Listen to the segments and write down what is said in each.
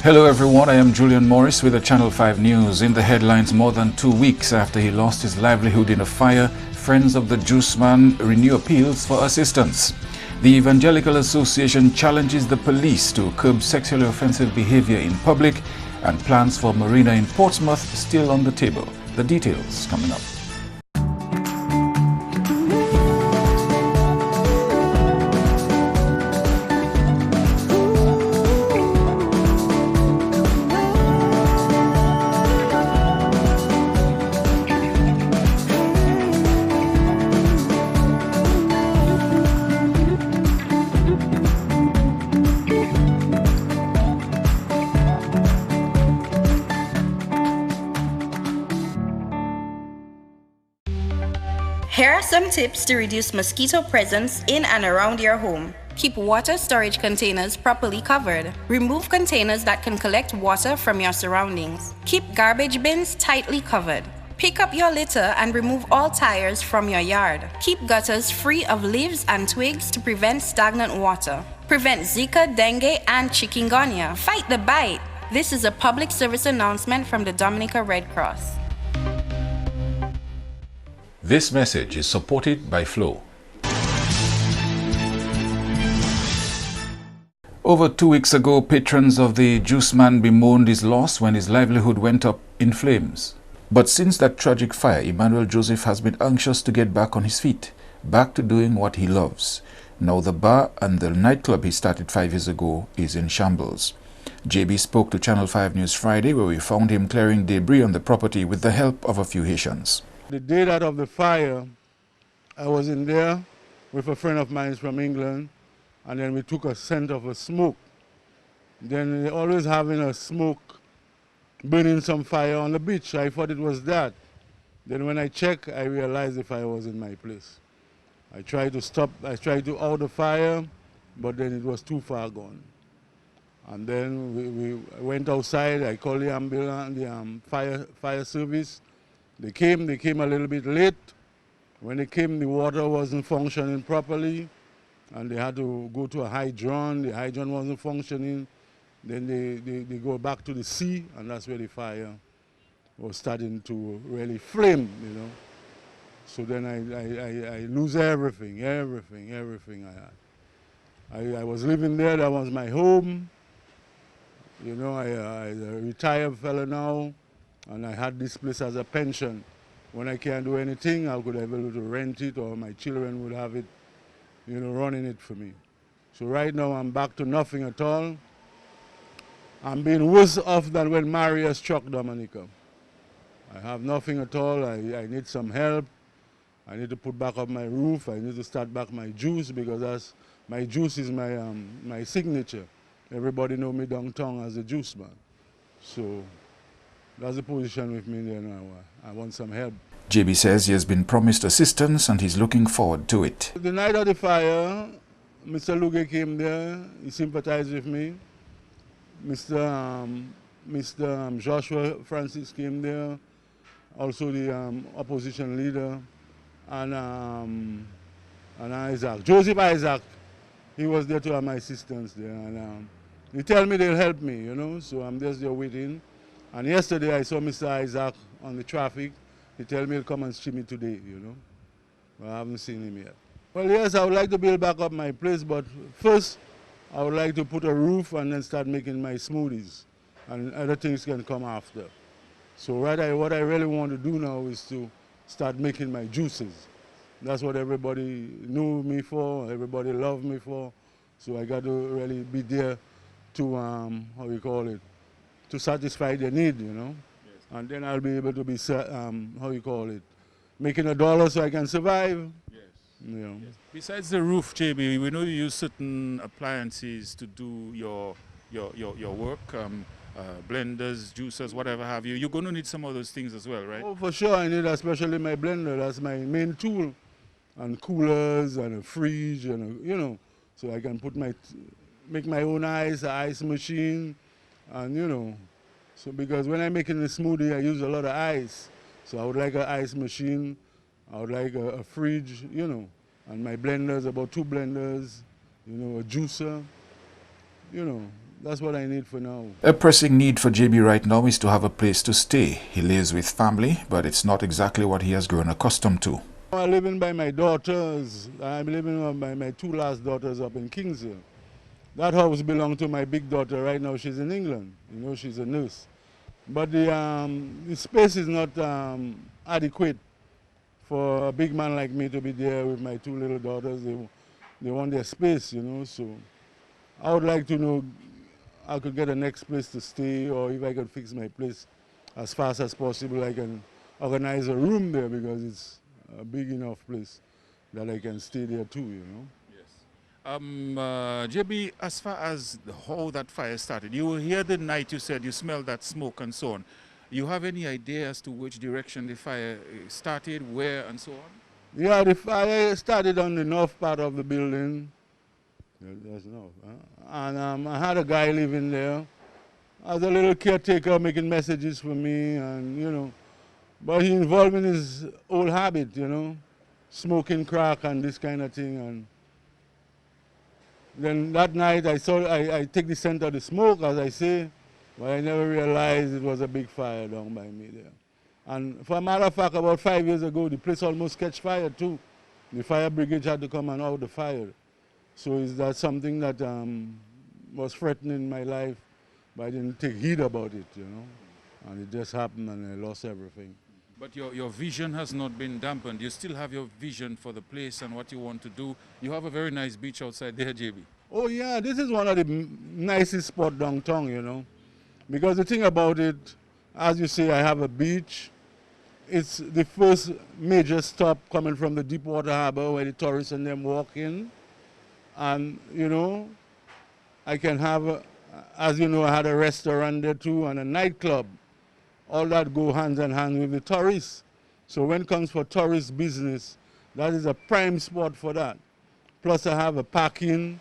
Hello everyone, I am Julian Morris with the Channel 5 News. In the headlines, more than 2 weeks after he lost his livelihood in a fire, friends of the juice man renew appeals for assistance. The Evangelical Association challenges the police to curb sexually offensive behavior in public, and plans for marina in Portsmouth still on the table. The details coming up. Here are some tips to reduce mosquito presence in and around your home. Keep water storage containers properly covered. Remove containers that can collect water from your surroundings. Keep garbage bins tightly covered. Pick up your litter and remove all tires from your yard. Keep gutters free of leaves and twigs to prevent stagnant water. Prevent Zika, dengue, and chikungunya. Fight the bite. This is a public service announcement from the Dominica Red Cross. This message is supported by Flow. Over 2 weeks ago, patrons of the juice man bemoaned his loss when his livelihood went up in flames. But since that tragic fire, Emmanuel Joseph has been anxious to get back on his feet, back to doing what he loves. Now the bar and the nightclub he started 5 years ago is in shambles. JB spoke to Channel 5 News Friday, where we found him clearing debris on the property with the help of a few Haitians. The day that of the fire, I was in there with a friend of mine from England, and then we took a scent of a smoke. Then they always having a smoke, burning some fire on the beach. I thought it was that. Then when I checked, I realized the fire was in my place. I tried to stop, I tried to out the fire, but then it was too far gone. And then we went outside, I called the ambulance, the fire service. They came a little bit late. When they came, the water wasn't functioning properly, and they had to go to a hydrant. The hydrant wasn't functioning. Then they go back to the sea, and that's where the fire was starting to really flame, you know. So then I lose everything I had. I was living there, that was my home. You know, I a retired fellow now. And I had this place as a pension. When I can't do anything, I could have able to rent it, or my children would have it, you know, running it for me. So right now I'm back to nothing at all. I'm being worse off than when Maria struck Dominica. I have nothing at all. I need some help. I need to put back up my roof. I need to start back my juice, because my juice is my signature. Everybody know me downtown as a juice man. So that's the position with me there now. I want some help. JB says he has been promised assistance and he's looking forward to it. The night of the fire, Mr. Luge came there. He sympathized with me. Mr. Joshua Francis came there. Also the opposition leader. And Isaac. Joseph Isaac. He was there to have my assistance there. And he tell me they'll help me, you know. So I'm just there waiting. And yesterday I saw Mr. Isaac on the traffic. He told me he'll come and see me today, you know. But I haven't seen him yet. Well, yes, I would like to build back up my place, but first I would like to put a roof and then start making my smoothies. And other things can come after. So what I really want to do now is to start making my juices. That's what everybody knew me for, everybody loved me for. So I got to really be there to, to satisfy their need, you know. Yes. And then I'll be able to be, making a dollar so I can survive. Yes. You know. Yes. Besides the roof, JB, we know you use certain appliances to do your work, blenders, juicers, whatever have you. You're going to need some of those things as well, right? Oh, for sure I need especially my blender. That's my main tool. And coolers and a fridge and you know, so I can make my own ice machine. And you know, so because when I'm making a smoothie, I use a lot of ice. So I would like an ice machine, I would like a fridge, you know, and my blenders, about 2 blenders, you know, a juicer, you know, That's what I need for now. A pressing need for JB right now is to have a place to stay. He lives with family, but it's not exactly what he has grown accustomed to. I'm living by my daughters. I'm living by my two last daughters up in Kingshill. That house belonged to my big daughter. Right now she's in England. You know, she's a nurse. But the space is not adequate for a big man like me to be there with my two little daughters. They want their space, you know. So I would like to know I could get a next place to stay, or if I could fix my place as fast as possible, I can organize a room there because it's a big enough place that I can stay there too, you know. JB, as far as how that fire started, you were here the night you said you smelled that smoke and so on. You have any idea as to which direction the fire started, where and so on? Yeah, the fire started on the north part of the building. That's north. And I had a guy living there. I was a little caretaker making messages for me, and you know, but he involved in his old habit, you know, smoking crack and this kind of thing. And then that night I take the scent of the smoke, as I say, but I never realized it was a big fire down by me there. And for a matter of fact, about 5 years ago, the place almost catch fire too. The fire brigade had to come and out the fire. So is that something that was threatening my life, but I didn't take heed about it, you know. And it just happened and I lost everything. But your vision has not been dampened. You still have your vision for the place and what you want to do. You have a very nice beach outside there, JB. Oh yeah, this is one of the nicest spots downtown, you know. Because the thing about it, as you say, I have a beach. It's the first major stop coming from the Deepwater Harbor where the tourists and them walk in. And, you know, I can have, as you know, I had a restaurant there too and a nightclub. All that go hand in hand with the tourists. So when it comes for tourist business, that is a prime spot for that. Plus I have a parking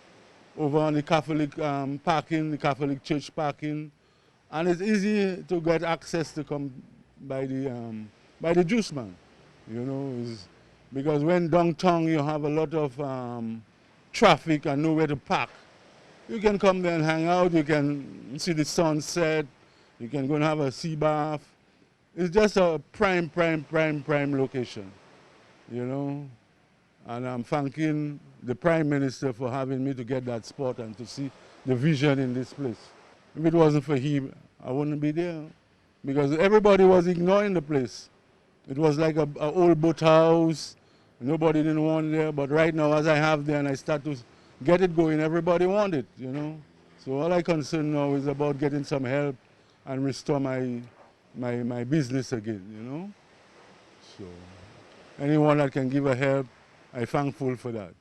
over on the Catholic parking, the Catholic church parking. And it's easy to get access to come by the juice man, you know, because when downtown you have a lot of traffic and nowhere to park. You can come there and hang out, you can see the sunset, you can go and have a sea bath. It's just a prime location, you know. And I'm thanking the Prime Minister for having me to get that spot and to see the vision in this place. If it wasn't for him, I wouldn't be there because everybody was ignoring the place. It was like an old boat house. Nobody didn't want it there, but right now as I have there and I start to get it going, everybody wants it, you know. So all I concern now is about getting some help and restore my business again, you know. So anyone that can give a help, I'm thankful for that.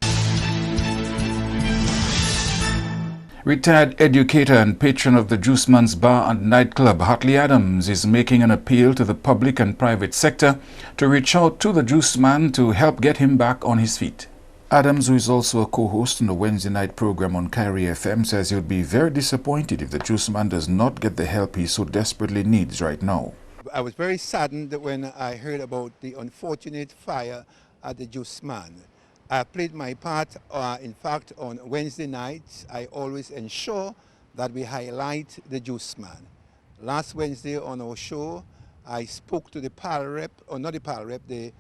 Retired educator and patron of the Juiceman's Bar and Nightclub, Hartley Adams, is making an appeal to the public and private sector to reach out to the Juiceman to help get him back on his feet. Adams, who is also a co-host on the Wednesday night program on Kyrie FM, says he would be very disappointed if the Juiceman does not get the help he so desperately needs right now. I was very saddened when I heard about the unfortunate fire at the Juiceman. I played my part, in fact, on Wednesday nights. I always ensure that we highlight the Juiceman. Last Wednesday on our show, I spoke to the PAL rep, or not the PAL rep, the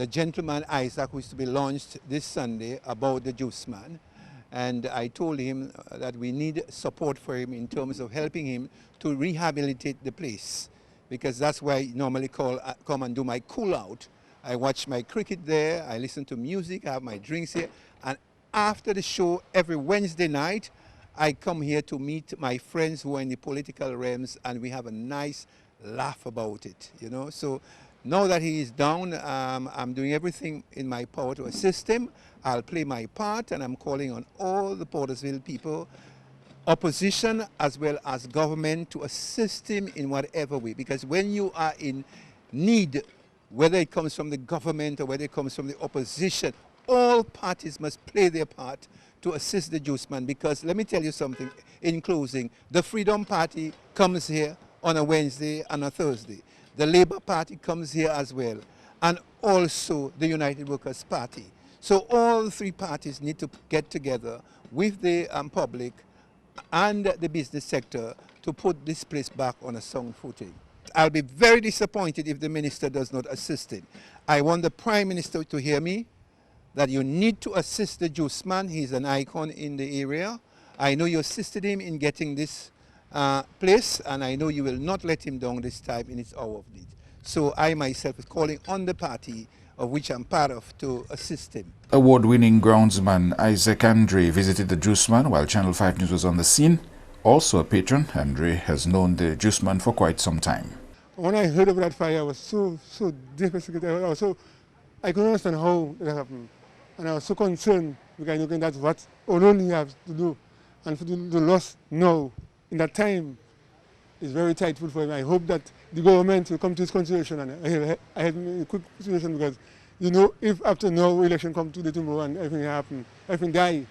gentleman Isaac, who is to be launched this Sunday, about the Juiceman. And I told him that we need support for him in terms of helping him to rehabilitate the place, because that's where I normally come and do my cool out. I watch my cricket there, I listen to music, I have my drinks here, and after the show, every Wednesday night, I come here to meet my friends who are in the political realms, and we have a nice laugh about it, you know. So now that he is down, I'm doing everything in my power to assist him. I'll play my part, and I'm calling on all the Portersville people, opposition as well as government, to assist him in whatever way, because when you are in need, whether it comes from the government or whether it comes from the opposition, all parties must play their part to assist the Juiceman. Because let me tell you something in closing, the Freedom Party comes here on a Wednesday and a Thursday. The Labour Party comes here as well, and also the United Workers' Party. So all three parties need to get together with the public and the business sector to put this place back on a sound footing. I'll be very disappointed if the minister does not assist it. I want the Prime Minister to hear me, that you need to assist the juice man. He's an icon in the area. I know you assisted him in getting this place, and I know you will not let him down this time in its hour of need. So I myself is calling on the party of which I'm part of to assist him. Award-winning groundsman Isaac Andre visited the juice man while Channel 5 News was on the scene. Also a patron, Andre has known the juice man for quite some time. When I heard about that fire, I was so devastated. I couldn't understand how it happened. And I was so concerned because I know that's what only have to do. And for the loss now, in that time, is very tightful for him. I hope that the government will come to his consideration. And I have a quick situation because, you know, if after now election come today, tomorrow, and everything happen, everything die,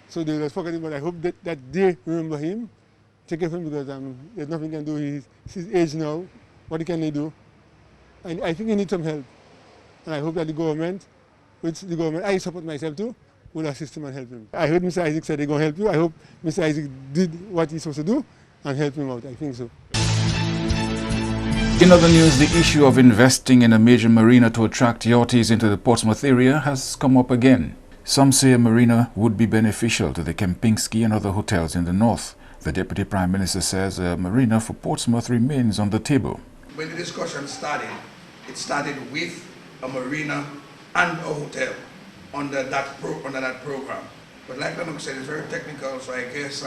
so they will forget him. But I hope that they remember him, take care of him, because there's nothing he can do. He's his age now. What can they do? And I think he needs some help. And I hope that the government, I support myself too, will assist him and help him. I heard Mr. Isaac said they're going to help you. I hope Mr. Isaac did what he's supposed to do and help him out. I think so. In other news, the issue of investing in a major marina to attract yachties into the Portsmouth area has come up again. Some say a marina would be beneficial to the Kempinski and other hotels in the north. The Deputy Prime Minister says a marina for Portsmouth remains on the table. When the discussion started, it started with a marina and a hotel under that program. But like Lennox said, it's very technical, so I guess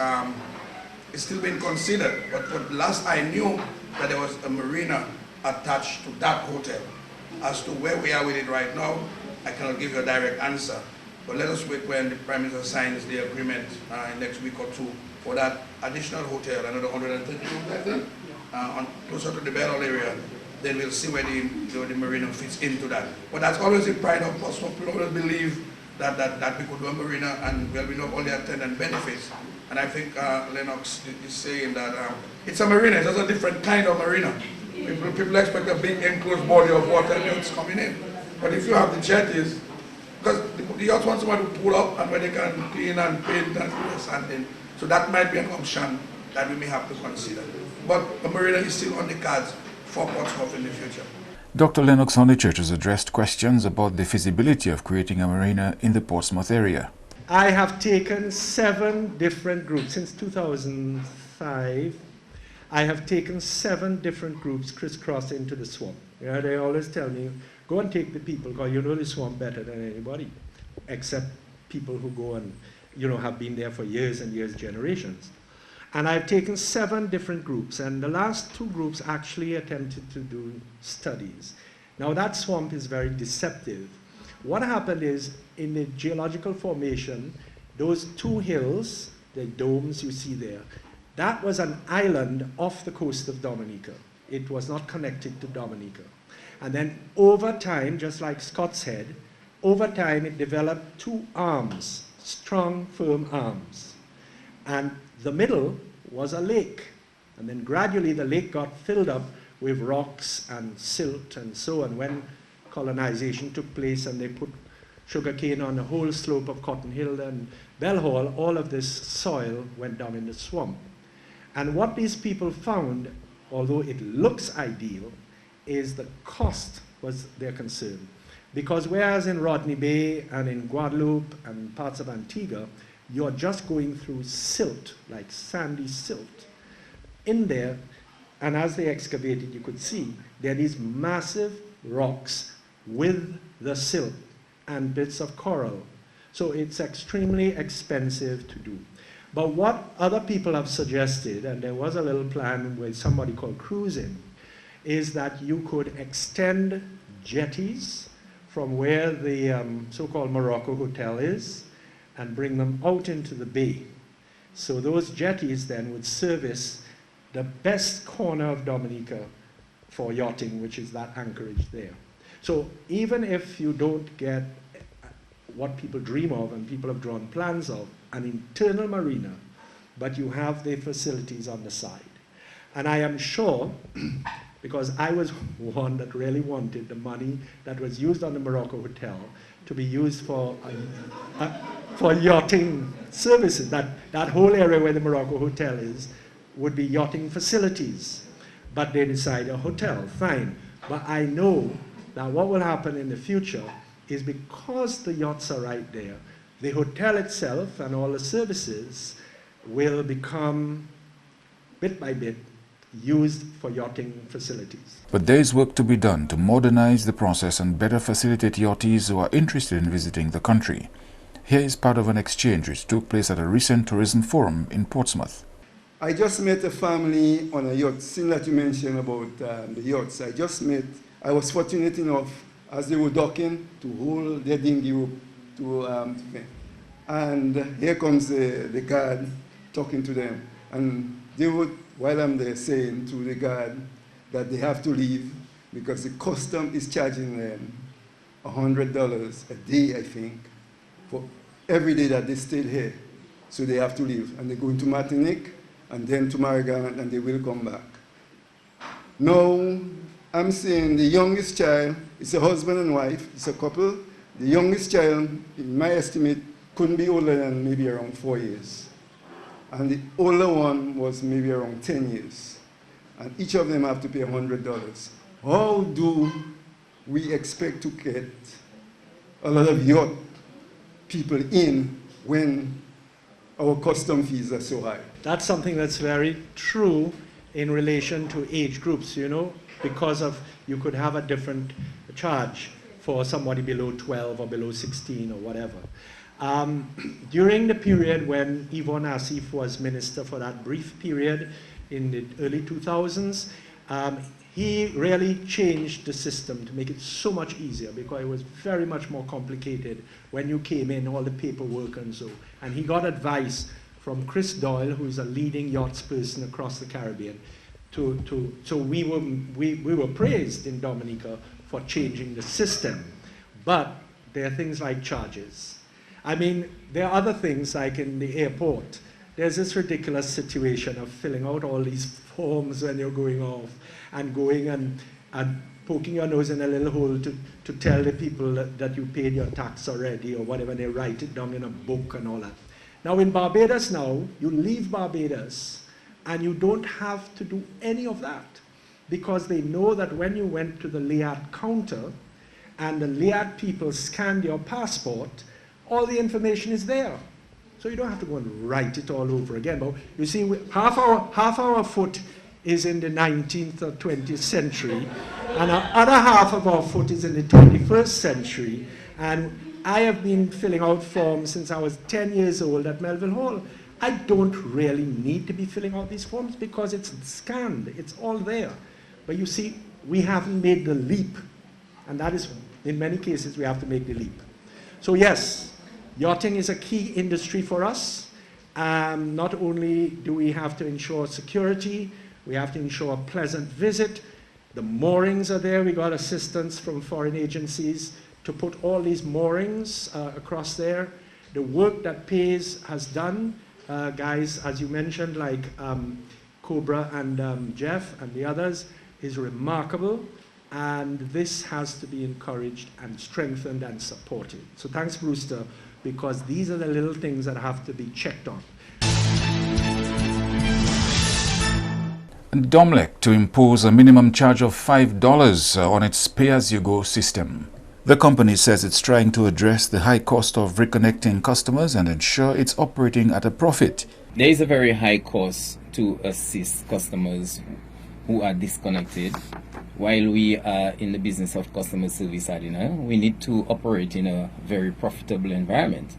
it's still being considered. But last I knew that there was a marina attached to that hotel. As to where we are with it right now, I cannot give you a direct answer. But let us wait when the Prime Minister signs the agreement in next week or two for that additional hotel, another 130 rooms, I think, closer to the Bell area. Then we'll see where the marina fits into that. But that's always the pride of Portsmouth. People always believe that we could do a marina and well, we know all the attendant benefits. And I think Lennox is saying that it's a marina, it's just a different kind of marina. People expect a big enclosed body of water and it's coming in. But if you have the jetties, because the yachts want someone to pull up and where they can clean and paint and do the sanding. So that might be an option that we may have to consider. But a marina is still on the cards for Portsmouth in the future. Dr. Lennox Honeychurch has addressed questions about the feasibility of creating a marina in the Portsmouth area. I have taken 7 different groups since 2005. I have taken 7 different groups crisscross into the swamp. You know, they always tell me, go and take the people, because you know the swamp better than anybody, except people who go and, you know, have been there for years and years, generations. And I've taken 7 different groups, and the last 2 groups actually attempted to do studies. Now that swamp is very deceptive. What happened is, in the geological formation, those 2 hills, the domes you see there, that was an island off the coast of Dominica. It was not connected to Dominica. And then over time, just like Scott's Head, over time it developed 2 arms, strong, firm arms. And the middle was a lake. And then gradually the lake got filled up with rocks and silt and so on. When colonization took place and they put sugarcane on the whole slope of Cotton Hill and Bell Hall, all of this soil went down in the swamp. And what these people found, although it looks ideal, is the cost was their concern. Because whereas in Rodney Bay and in Guadeloupe and parts of Antigua, you're just going through silt, like sandy silt. In there, and as they excavated, you could see, there are these massive rocks with the silt and bits of coral. So it's extremely expensive to do. But what other people have suggested, and there was a little plan with somebody called cruising, is that you could extend jetties from where the so-called Morocco Hotel is and bring them out into the bay. So those jetties then would service the best corner of Dominica for yachting, which is that anchorage there. So even if you don't get what people dream of and people have drawn plans of, an internal marina, but you have the facilities on the side. And I am sure, because I was one that really wanted the money that was used on the Morocco Hotel to be used for yachting services. That whole area where the Morocco Hotel is would be yachting facilities. But they decide a hotel, fine. But I know that what will happen in the future is because the yachts are right there, the hotel itself and all the services will become, bit by bit, used for yachting facilities. But there is work to be done to modernize the process and better facilitate yachties who are interested in visiting the country. Here is part of an exchange which took place at a recent tourism forum in Portsmouth. I just met a family on a yacht. Since that you mentioned about the yachts, I was fortunate enough as they were docking to hold their dinghy rope to me. And here comes the guard talking to them. And they would, while I'm there, saying to the guard that they have to leave because the custom is charging them $100 a day, I think, for every day that they stayed here. So they have to leave. And they go into Martinique and then to Marigan, and they will come back. Now, I'm saying the youngest child, it's a husband and wife, it's a couple. The youngest child, in my estimate, couldn't be older than maybe around 4 years. And the older one was maybe around 10 years. And each of them have to pay $100. How do we expect to get a lot of yacht people in when our custom fees are so high? That's something that's very true in relation to age groups, you know, because of you could have a different charge for somebody below 12 or below 16 or whatever. During the period when Yvonne Asif was minister for that brief period in the early 2000s, he really changed the system to make it so much easier because it was very much more complicated when you came in, all the paperwork and so. And he got advice from Chris Doyle, who's a leading yachts person across the Caribbean. So we were praised in Dominica for changing the system. But there are things like charges. I mean, there are other things like in the airport. There's this ridiculous situation of filling out all these forms when you're going off and going and poking your nose in a little hole to tell the people that you paid your tax already or whatever. They write it down in a book and all that. Now in Barbados now, you leave Barbados and you don't have to do any of that because they know that when you went to the LIAT counter and the LIAT people scanned your passport, all the information is there. So you don't have to go and write it all over again. But you see, half our foot is in the 19th or 20th century, and our other half of our foot is in the 21st century. And I have been filling out forms since I was 10 years old at Melville Hall. I don't really need to be filling out these forms because it's scanned, it's all there. But you see, we haven't made the leap. And that is, in many cases, we have to make the leap. So yes, yachting is a key industry for us. Not only do we have to ensure security, we have to ensure a pleasant visit. The moorings are there. We got assistance from foreign agencies to put all these moorings across there. The work that PAYS has done, guys, as you mentioned, like Cobra and Jeff and the others, is remarkable. And this has to be encouraged and strengthened and supported. So thanks, Brewster, because these are the little things that have to be checked on. Domlec to impose a minimum charge of $5 on its pay-as-you-go system. The company says it's trying to address the high cost of reconnecting customers and ensure it's operating at a profit. There is a very high cost to assist customers who are disconnected. While we are in the business of customer service, we need to operate in a very profitable environment.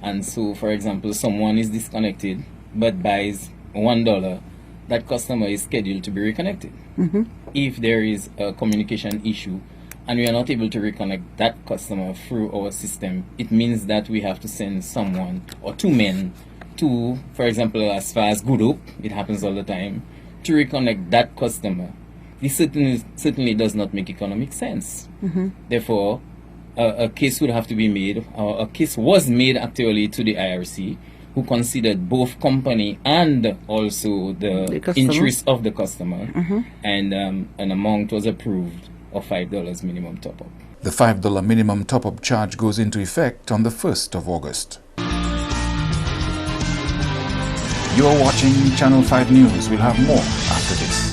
And so, for example, someone is disconnected but buys $1, that customer is scheduled to be reconnected. If there is a communication issue and we are not able to reconnect that customer through our system, it means that we have to send someone or two men to, for example, as far as Good Hope, it happens all the time, to reconnect that customer. This certainly does not make economic sense. Therefore, a case would have to be made, or a case was made actually to the IRC, who considered both company and also the interest of the customer, and an amount was approved of $5 minimum top-up. The $5 minimum top-up charge goes into effect on the 1st of August. You're watching Channel 5 News. We'll have more after this.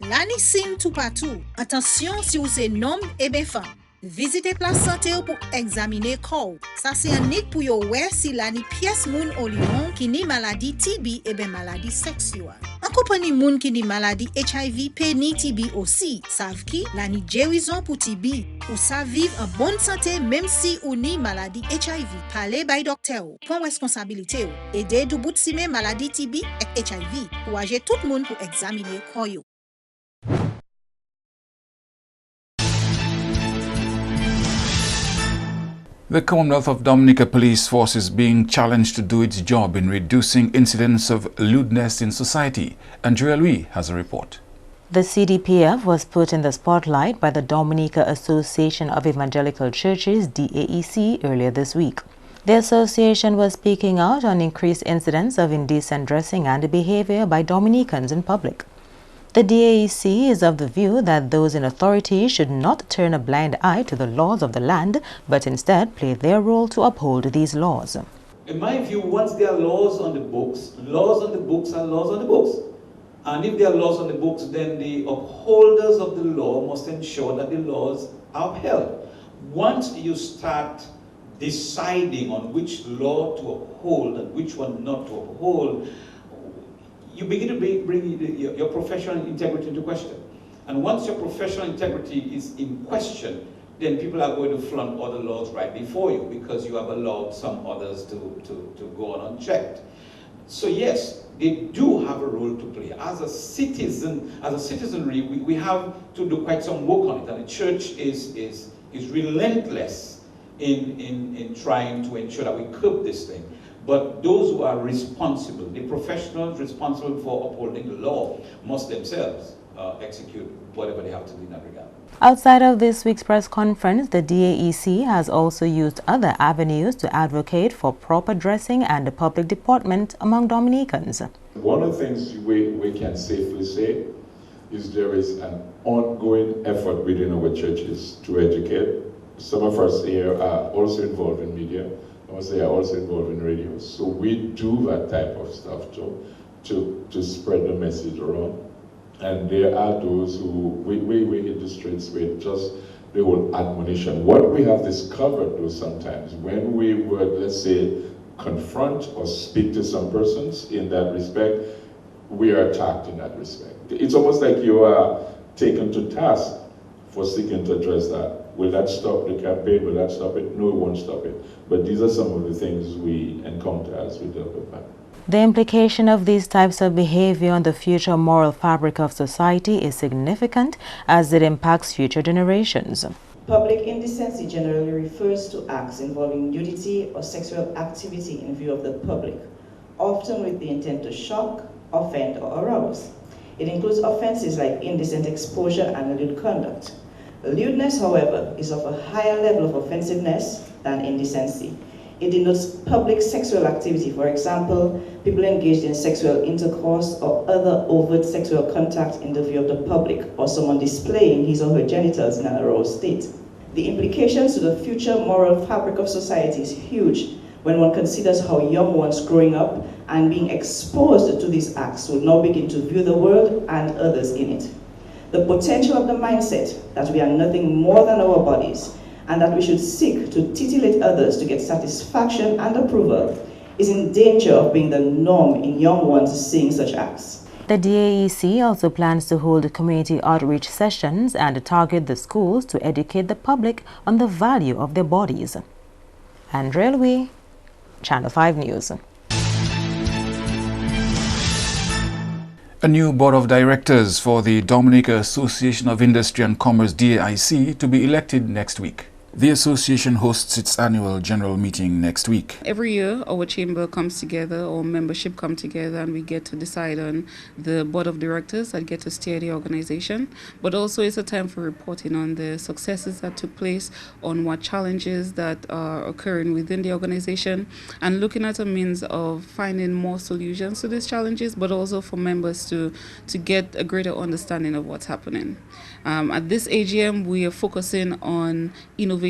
L'année sim tout partout. Attention si vous êtes homme et bien femme. Visitez place santé pour examiner corps. Ça c'est un nid pour yo ouais si l'année pièce moun au lion qui ni maladie TB et bien maladie sexuelle. En compagnie moun qui ni maladie HIV P ni TB aussi. Savent qui l'année guérison pour TB. Ou ça vivre en bonne santé même si ou ni maladie HIV. Parlez by docteur. Prends responsabilité. Aidez du bout de si maladie TB et HIV. Pour agir tout le monde pour examiner corps yo. The Commonwealth of Dominica Police Force is being challenged to do its job in reducing incidents of lewdness in society. Andrea Louis has a report. The CDPF was put in the spotlight by the Dominica Association of Evangelical Churches, DAEC, earlier this week. The association was speaking out on increased incidents of indecent dressing and behavior by Dominicans in public. The DAEC is of the view that those in authority should not turn a blind eye to the laws of the land, but instead play their role to uphold these laws. In my view, once there are laws on the books are laws on the books. And if there are laws on the books, then the upholders of the law must ensure that the laws are upheld. Once you start deciding on which law to uphold and which one not to uphold, you begin to bring your professional integrity into question. And once your professional integrity is in question, then people are going to flaunt other laws right before you because you have allowed some others to go on unchecked. So yes, they do have a role to play. As a citizenry, we have to do quite some work on it, and the church is relentless in trying to ensure that we curb this thing. But those who are responsible, the professionals responsible for upholding the law, must themselves execute whatever they have to do in that regard. Outside of this week's press conference, the DAEC has also used other avenues to advocate for proper dressing and the public deportment among Dominicans. One of the things we can safely say is there is an ongoing effort within our churches to educate. Some of us here are also involved in media. They are also involved in radio. So we do that type of stuff to spread the message around. And there are those who, we hit the streets with just the whole admonition. What we have discovered though sometimes, when we would, let's say, confront or speak to some persons in that respect, we are attacked in that respect. It's almost like you are taken to task for seeking to address that. Will that stop the campaign? Will that stop it? No, it won't stop it. But these are some of the things we encounter as we deal with that. The implication of these types of behavior on the future moral fabric of society is significant as it impacts future generations. Public indecency generally refers to acts involving nudity or sexual activity in view of the public, often with the intent to shock, offend, or arouse. It includes offenses like indecent exposure and lewd conduct. Lewdness, however, is of a higher level of offensiveness than indecency. It denotes public sexual activity, for example, people engaged in sexual intercourse or other overt sexual contact in the view of the public, or someone displaying his or her genitals in an aroused state. The implications to the future moral fabric of society is huge when one considers how young ones growing up and being exposed to these acts will now begin to view the world and others in it. The potential of the mindset that we are nothing more than our bodies and that we should seek to titillate others to get satisfaction and approval is in danger of being the norm in young ones seeing such acts. The DAEC also plans to hold community outreach sessions and target the schools to educate the public on the value of their bodies. Andrea Louis, Channel 5 News. A new board of directors for the Dominica Association of Industry and Commerce DAIC to be elected next week. The association hosts its annual general meeting next week. Every year, our chamber comes together, our membership come together, and we get to decide on the board of directors that get to steer the organization. But also it's a time for reporting on the successes that took place, on what challenges that are occurring within the organization, and looking at a means of finding more solutions to these challenges, but also for members to get a greater understanding of what's happening. At this AGM, we are focusing on innovation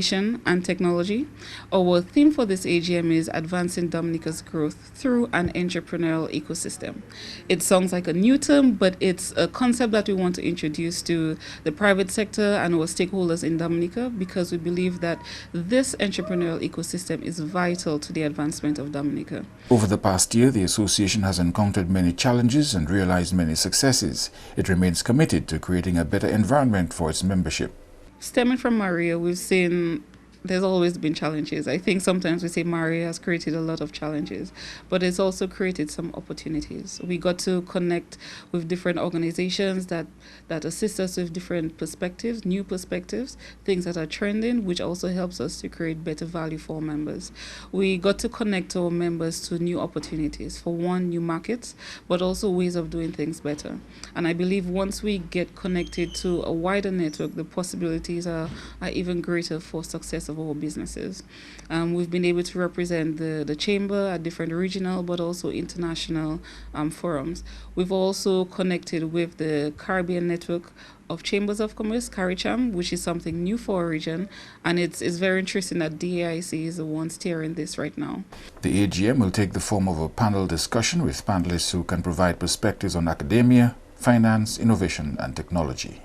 and technology. Our theme for this AGM is advancing Dominica's growth through an entrepreneurial ecosystem. It sounds like a new term, but it's a concept that we want to introduce to the private sector and our stakeholders in Dominica, because we believe that this entrepreneurial ecosystem is vital to the advancement of Dominica. Over the past year, the association has encountered many challenges and realized many successes. It remains committed to creating a better environment for its membership. Stemming from Maria, we've seen there's always been challenges. I think sometimes we say Maria has created a lot of challenges, but it's also created some opportunities. We got to connect with different organizations that assist us with different perspectives, new perspectives, things that are trending, which also helps us to create better value for our members. We got to connect our members to new opportunities. For one, new markets, but also ways of doing things better. And I believe once we get connected to a wider network, the possibilities are even greater for success of our businesses. We've been able to represent the chamber at different regional but also international forums. We've also connected with the Caribbean network of Chambers of Commerce, CARICHAM, which is something new for our region, and it's very interesting that DAIC is the one steering this right now. The AGM will take the form of a panel discussion with panelists who can provide perspectives on academia, finance, innovation and technology.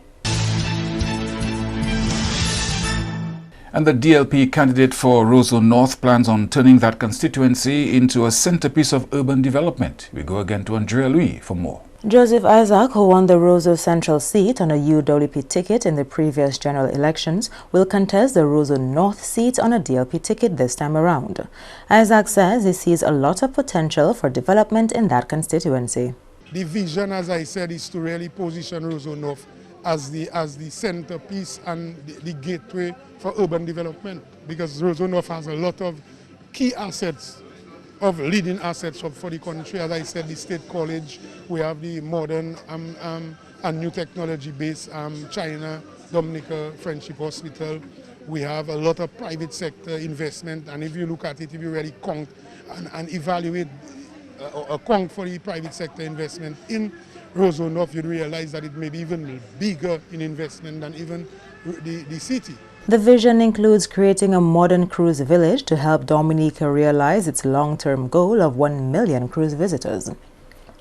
And the DLP candidate for Roseau North plans on turning that constituency into a centerpiece of urban development. We go again to Andrea Louis for more. Joseph Isaac, who won the Roseau Central seat on a UWP ticket in the previous general elections, will contest the Roseau North seat on a DLP ticket this time around. Isaac says he sees a lot of potential for development in that constituency. The vision, as I said, is to really position Roseau North as the centerpiece and the gateway for urban development, because Roseau North has a lot of key assets, of leading assets for the country. As I said, the State College, we have the modern and new technology base, China, Dominica Friendship Hospital. We have a lot of private sector investment, and if you look at it, if you really count and evaluate account for the private sector investment in Roseau North, you realize that it may be even bigger in investment than even the city. The vision includes creating a modern cruise village to help Dominica realize its long-term goal of 1 million cruise visitors.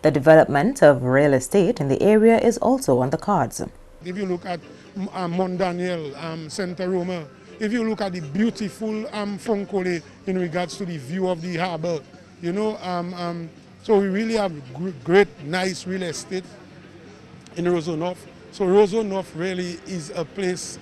The development of real estate in the area is also on the cards. If you look at Mont Daniel, Santa Roma, if you look at the beautiful Foncole in regards to the view of the harbor, you know, so we really have great, nice real estate in Roseau North. So Roseau North really is a place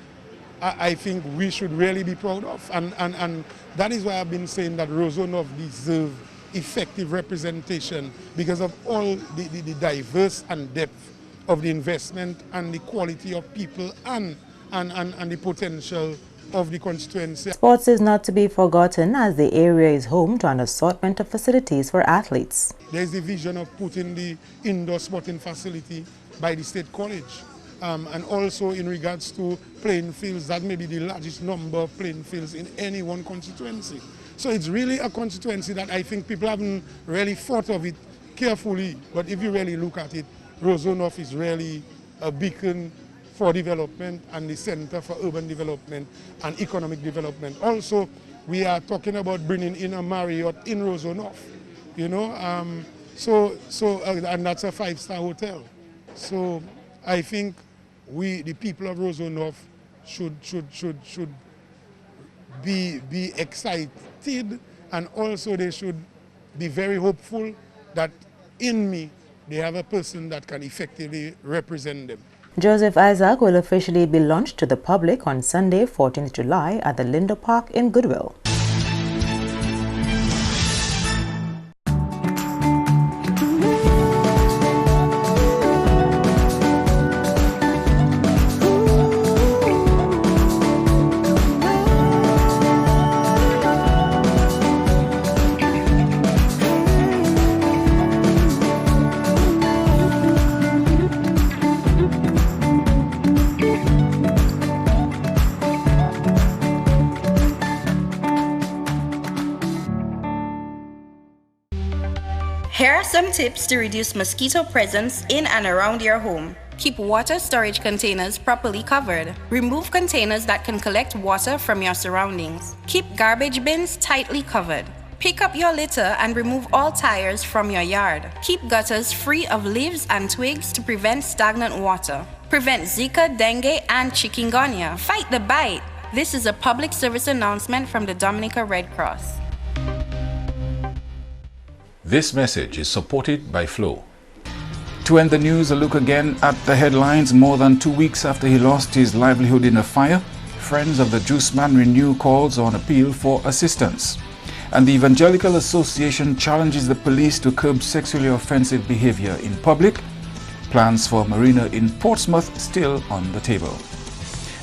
I think we should really be proud of. And that is why I've been saying that Roseau North deserves effective representation because of all the diverse and depth of the investment and the quality of people and the potential of the constituency. Sports is not to be forgotten as the area is home to an assortment of facilities for athletes. There's the vision of putting the indoor sporting facility by the State College. And also in regards to playing fields, that may be the largest number of playing fields in any one constituency. So it's really a constituency that I think people haven't really thought of it carefully. But if you really look at it, Roseau North is really a beacon for development and the center for urban development and economic development. Also, we are talking about bringing in a Marriott in Roseau North, you know, and that's a 5-star hotel. So I think we, the people of Roseau North, should be excited, and also they should be very hopeful that in me they have a person that can effectively represent them. Joseph Isaac will officially be launched to the public on Sunday, 14th July at the Lindo Park in Goodwill. some tips to reduce mosquito presence in and around your home. Keep water storage containers properly covered. Remove containers that can collect water from your surroundings. Keep garbage bins tightly covered. Pick up your litter and remove all tires from your yard. Keep gutters free of leaves and twigs to prevent stagnant water. Prevent Zika, dengue, and chikungunya. Fight the bite. This is a public service announcement from the Dominica Red Cross. This message is supported by Flow. To end the news, a look again at the headlines. More than 2 weeks after he lost his livelihood in a fire, friends of the juice man renew calls on appeal for assistance. And the Evangelical Association challenges the police to curb sexually offensive behavior in public. Plans for a marina in Portsmouth still on the table.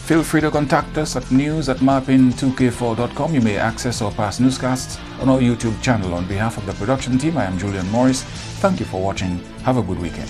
Feel free to contact us at news@marpin2k4.com. You may access our past newscasts on our YouTube channel. On behalf of the production team, I am Julian Morris. Thank you for watching. Have a good weekend.